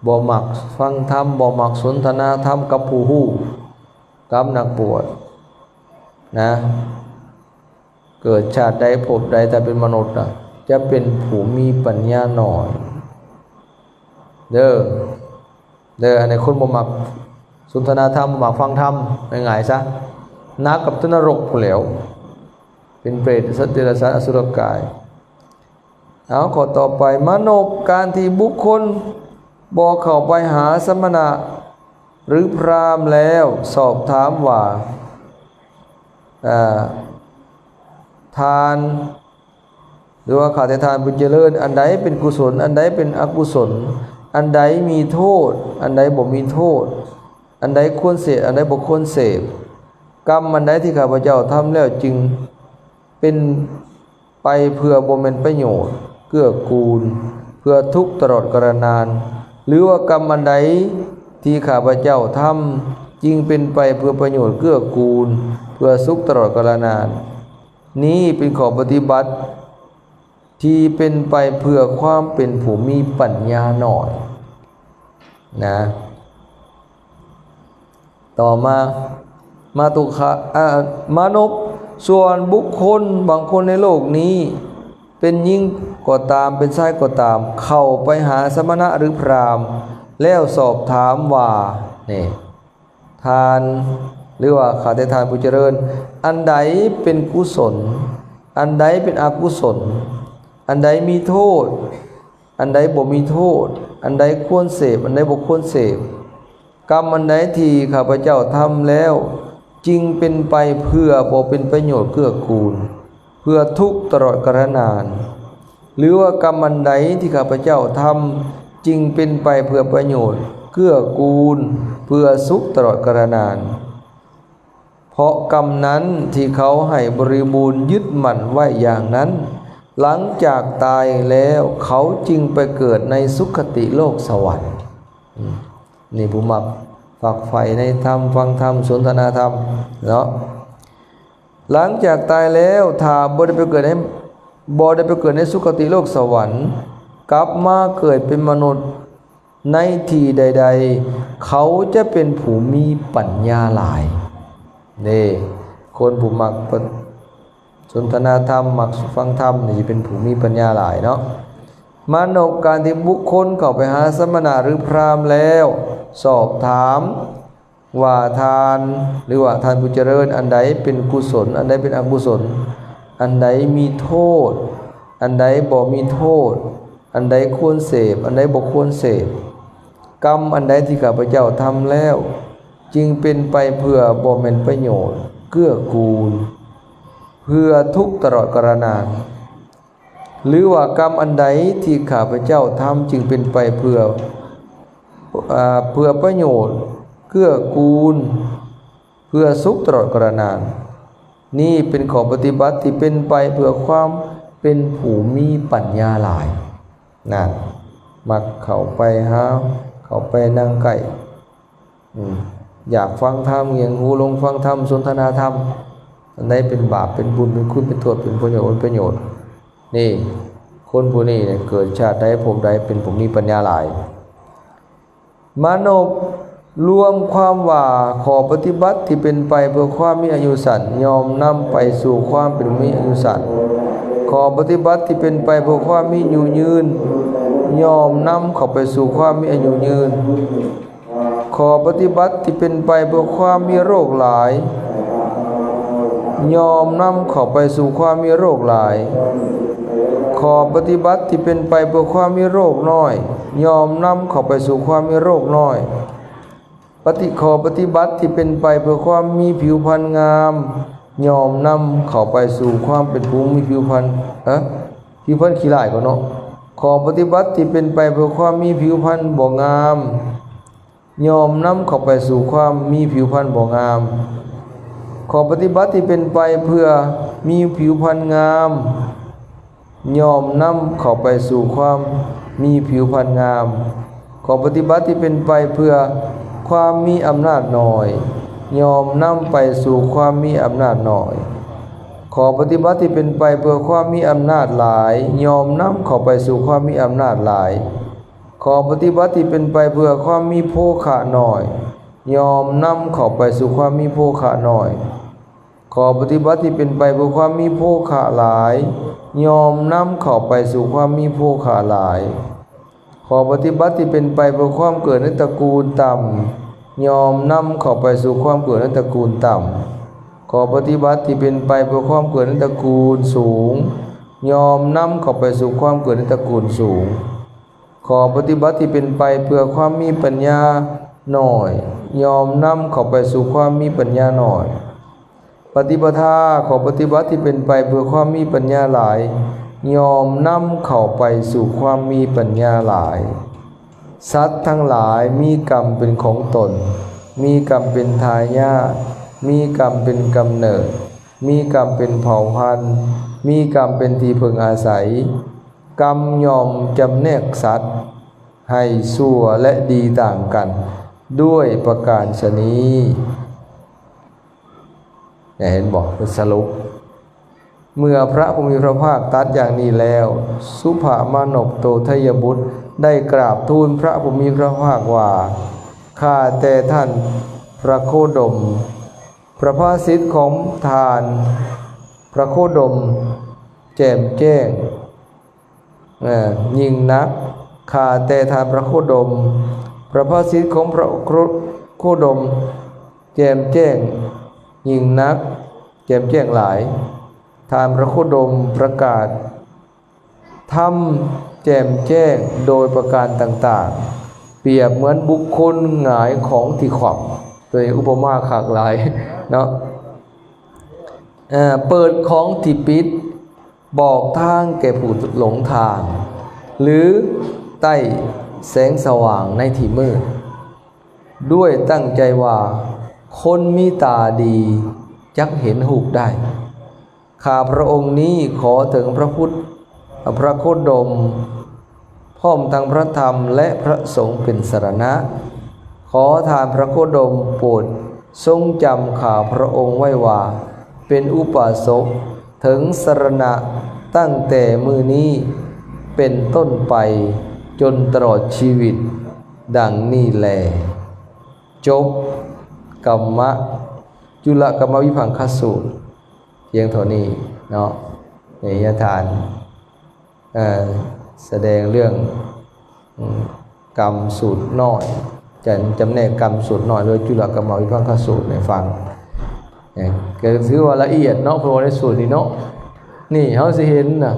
บ่มักฟังธรรมบ่มักสนทนาธรรมกับผู้ฮู้กับนักบวชนะเกิดชาติใดภพใดแต่เป็นมนุษย์จะเป็นผู้มีปัญญาน้อยเด้ออันนี้คนบ่มักสนทนาธรรมบ่มักฟังธรรมง่ายๆซะนักกับนรกผู้แล้วเป็นเปรตสัตว์เดรัจฉานอสุรกายเอาข้อต่อไปมโนการที่บุคคลบ่เข้าไปหาสมณะหรือพราหมณ์แล้วสอบถามว่าทานหรือว่าขาดทานบุญเจริญอันใดเป็นกุศลอันใดเป็นอกุศลอันใดมีโทษอันใดบ่มีโทษอันใดควรเสพอันใดบ่ควรเสพกรรมอันใดที่ข้าพเจ้าทำแล้วจึงเป็นไปเพื่อบ่เป็นประโยชน์เกื้อกูลเพื่อทุกข์ตลอดกาลนานหรือว่ากรรมอันใดที่ข้าพเจ้าทำจึงเป็นไปเพื่อประโยชน์เกื้อกูลเพื่อสุขตลอดกาลนานนี้เป็นข้อปฏิบัติที่เป็นไปเพื่อความเป็นผู้มีปัญญาหน่อยนะต่อมาตุขะมนุษย์ส่วนบุคคลบางคนในโลกนี้เป็นหญิงก็ตามเป็นชายก็ตามเข้าไปหาสมณะหรือพราหมณ์แล้วสอบถามว่านี่ทานหรือว่าขาดทานผู้เจริญอันใดเป็นกุศลอันใดเป็นอกุศลอันใดมีโทษอันใดบ่มีโทษอันใดควรเสพอันใดบ่ควรเสพกรรมอันใดที่ข้าพเจ้าทำแล้วจึงเป็นไปเพื่อบ่เป็นประโยชน์เกื้อกูลเพื่อทุกข์ตลอดกาลนานหรือว่ากรรมอันใดที่ข้าพเจ้าทำจึงเป็นไปเพื่อประโยชน์เกื้อกูลเพื่อสุขตลอดกาลนานเพราะกรรมนั้นที่เขาให้บริบูรณ์ยึดมั่นไว้อย่างนั้นหลังจากตายแล้วเขาจึงไปเกิดในสุคติโลกสวรรค์นี่ผู้มักฝักใฝ่ในธรรมฟังธรรมสนทนาธรรมเนาะหลังจากตายแล้วถ้าบ่ได้ไปเกิดในสุคติโลกสวรรค์กลับมาเกิดเป็นมนุษย์ในที่ใดๆเขาจะเป็นผู้มีปัญญาหลายนี่คนผู้มักสนทนาธรรมมักฟังธรรมนี่จะเป็นผู้มีปัญญาหลายเนาะมโนการที่บุคคลเข้าไปหาสมณะหรือพราหมณ์แล้วสอบถามว่าทานหรือว่าทานผู้เจริญอันใดเป็นกุศลอันใดเป็นอกุศลอันใดมีโทษอันใดบ่มีโทษอันใดควรเสพอันใดบ่ควรเสพกรรมอันใดที่ข้าพเจ้าทำแล้วจึงเป็นไปเพื่อบ่เป็นประโยชน์เกื้อกูลเพื่อทุกข์ตลอดกาลนานหรือว่ากรรมอันใดที่ข้าพเจ้าทำจึงเป็นไปเพื่อประโยชน์เกื้อกูลเพื่อสุขตลอดกาลนาน นี่เป็นข้อปฏิบัติที่เป็นไปเพื่อความเป็นผู้มีปัญญาหลายนะมักเข้าไปหาเข้าไปนั่งใกล้อยากฟังธรรมเงียงหูลงฟังธรรมสนทนาธรรมอันใดเป็นบาปเป็นบุญเป็นคุณเป็นโทษเป็นประโยชน์เป็นประโยชน์นี่คนผู้นี้เนี่ยเกิดชาติใดภพใดเป็นผู้มีปัญญาหลายมานพรวมความว่าขอปฏิบัติที่เป็นไปเพื่อความมีอายุสั้นยอมนำไปสู่ความเป็นมีอายุสั้นขอปฏิบัติที่เป็นไปเพื่อความมีอายุยืนยอมนำเข้าไปสู่ความมีอายุยืนขอปฏิบัติที่เป็นไปเพื่อความมีโรคหลายยอมนำเข้าไปสู่ความมีโรคหลายขอปฏิบัติที่เป็นไปเพื่อความมีโรคน้อยยอมนำเข้าไปสู่ความมีโรคน้อยขอปฏิบัติที่เป็นไปเพื่อความมีผิวพรรณงามยอมนำเข้าไปสู่ความเป็นผู้มีผิวพรรณผิวพรรณขี้ร้ายก็เนาะขอปฏิบัติที่เป็นไปเพื่อความมีผิวพรรณบ่งามยอมนำเข้าไปสู่ความมีผิวพรรณบ่งามขอปฏิบัติที่เป็นไปเพื่อมีผิวพรรณงามยอมนำเข้าไปสู่ความมีผิวพรรณงามขอปฏิบัติที่เป็นไปเพื่อความมีอำนาจน้อยยอมนำไปสู่ความมีอำนาจน้อยขอปฏิบัติที่เป็นไปเพื่อความมีอำนาจหลายยอมนำเข้าไปสู่ความมีอำนาจหลายขอปฏิบัติที่เป็นไปเพื่อความมีโภคะน้อยยอมนำเข้าไปสู่ความมีโภคะน้อยขอปฏิบัติที่เป็นไปเพื่อความมีโภคะหลายยอมนำเข้าไปสู่ความมีโภคะหลายขอปฏิบัติที่เป็นไปเพื่อความเกิดในตระกูลต่ำยอมนำเข้าไปสู่ความเกิดในตระกูลต่ำขอปฏิบัติที่เป็นไปเพื่อความเกิดในตระกูลสูงยอมนำเข้าไปสู่ความเกิดในตระกูลสูงขอปฏิบัติที่เป็นไปเพื่อความมีปัญญาหน่อยยอมนำเข้าไปสู่ความมีปัญญาหน่อยปฏิปทาขอปฏิบัติที่เป็นไปเพื่อความมีปัญญาหลายยอมนำเข้าไปสู่ความมีปัญญาหลายสัตว์ทั้งหลายมีกรรมเป็นของตนมีกรรมเป็นทายาทมีกรรมเป็นกำเนิดมีกรรมเป็นเผ่าพันธุ์มีกรรมเป็นที่พึงอาศัยกรรมยอมจำแนกสัตว์ให้ชั่วและดีต่างกันด้วยประการฉะนี้เห็นบอกเป็นสรุปเมื่อพระผู้มีพระภาคตรัสอย่างนี้แล้วสุภามานพโตทยบุตรได้กราบทูลพระผู้มีพระภาคว่าข้าแต่ท่านพระโคดมพระภาสิทธิ์ของทานพระโคดมแจ่มแจ้งยิ่งนักข้าแต่ทานพระโคดมพระภาสิทธิ์ของพระโคดมแจ่มแจ้งยิ่งนักแจ่มแจ้งหลายทานพระโคดมประกาศธรรมแจ่มแจ้งโดยประการต่างๆเปรียบเหมือนบุคคลหงายของที่ขวับโดยอุปมาขากหลายเนาะเปิดของที่ปิดบอกทางแก่ผู้หลงทางหรือใต้แสงสว่างในที่มืดด้วยตั้งใจว่าคนมีตาดีจักเห็นหูกได้ข้าพระองค์นี้ขอถึงพระพุทธพระโคดมพร้อมทั้งพระธรรมและพระสงฆ์เป็นสรณะขอทานพระโคดมโปรดทรงจำข้าพระองค์ไว้ว่าเป็นอุปาสกถึงสรณะตั้งแต่มื้อนี้เป็นต้นไปจนตลอดชีวิตดังนี้แลจบกัมมะจุลกัมมวิภังคสูตรเพียงเท่านี้เนาะในยทานแสดงเรื่องกรรมสูตรน้อยจำแนกกรรมสูตรน้อยโดยจุลกัมมวิภังคสูตรในฟังก็ถือว่าละเอียดเนาะเพราะว่าในสูตรนี้เนาะนี่เขาสิเห็นนะ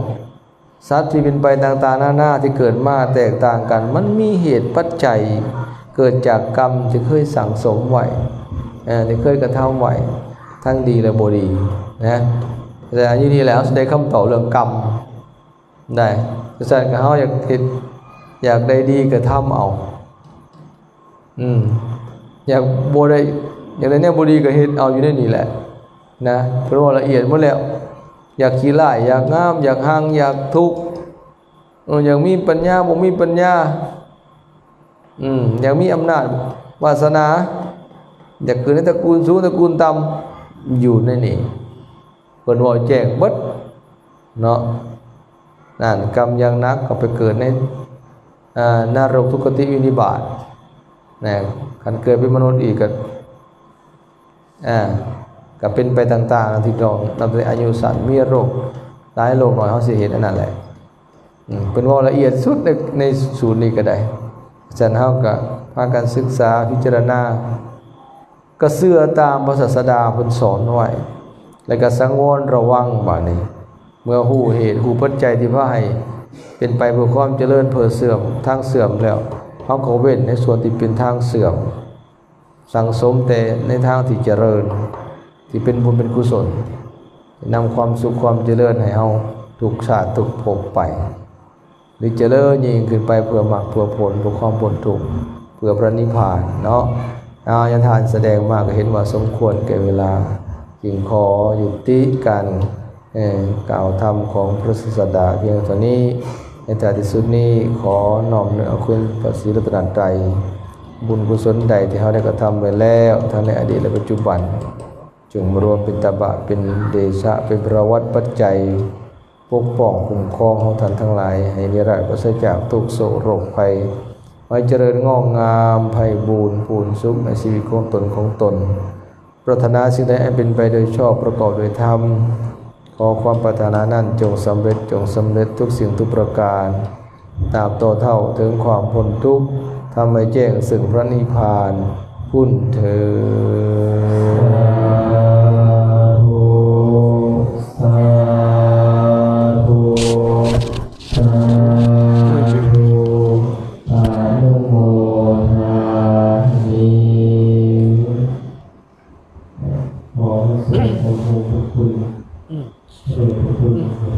สัตว์ที่เป็นไปต่างๆหน้าที่เกิดมาแตกต่างกันมันมีเหตุปัจจัยเกิดจากกรรมที่เคยสั่งสมไว้ที่เคยกระทำไว้ทั้งดีและบ่ดีนะแต่อันนี้แล้วได้คำตอบเรื่องกรรมได้แต่สัตว์เขาอยากได้ดีก็ทำเอาอยากบ่ได้อยากได้เนี่ยบ่ดีก็เฮ็ดเอาอยู่ในนี่แหละ นะเพราะว่าละเอียดหมดแล้วอยากขี้ร้ายอยากงามอยากหังอยากทุกข์อยากมีปัญญาบ่มีปัญญาอยากมีอำนาจวาสนาอยากเกิดในตระกูลสูงตระกูลต่ำอยู่ในนี่เพิ่นว่าแจ้งเบิดเนาะนั่นกรรมอย่างนักก็ไปเกิดในนรกทุกขติวินิบาตนะคันเกิดเป็นมนุษย์อีกก็เป็นไปต่างๆที่น้องนับแต่อายุสั้นมีโรคหลายโรคหน่อยเฮาสิเห็นอันนั้นแหละเป็นว่าละเอียดสุดในสูตรนี้ก็ได้ฉะนั้นเฮาก็พากันศึกษาพิจารณาก็เชื่อตามพระศาสดาเพิ่นสอนไว้แล้วก็สังวรระวังบัดนี้เมื่อฮู้เหตุฮู้ปัจจัยที่พาให้เป็นไปเพื่อความเจริญเพื่อเสื่อมทางเสื่อมแล้วเฮาก็เว้นในส่วนที่เป็นทางเสื่อมสังสมแต่ในทางที่เจริญที่เป็นบุญเป็นกุศลนำความสุขความเจริญให้เฮาทุกชาติทุกภพไปหรือเจริญยิ่งขึ้นไปเพื่อมรรคเพื่อผลเพื่อความพ้นทุกข์เพื่อพระนิพพานเนาะยานทานแสดงมาก็เห็นว่าสมควรแก่เวลาจึงขอยุติการกล่าวธรรมของพระศาสดาเพียงเท่านี้ในท้ายที่สุดนี้ขอน้อมเอาคุณพระศรีรัตนตรัยบุญกุศลใดที่เราได้กระทำไปแล้วทั้งในอดีตและปัจจุบันจงมารวมเป็นตบะเป็นเดชะเป็นประวัติปัจจัยปกป้องคุ้มครองของท่านทั้งหลายให้นิรันดร์ปราศจากทุกโศกโรคภัยไว้เจริญงอกงามไพบูรย์พูนสุขในชีวิตของตนปรารถนาสิ่งใดให้เป็นไปโดยชอบประกอบโดยธรรมขอความปรารถนานั้นจงสำเร็จทุกสิ่งทุกประการตราบต่อเท่าถึงความพ้นทุกข์ทำให้แจ้งซึ่งพระนิพพานพุ่นเถิด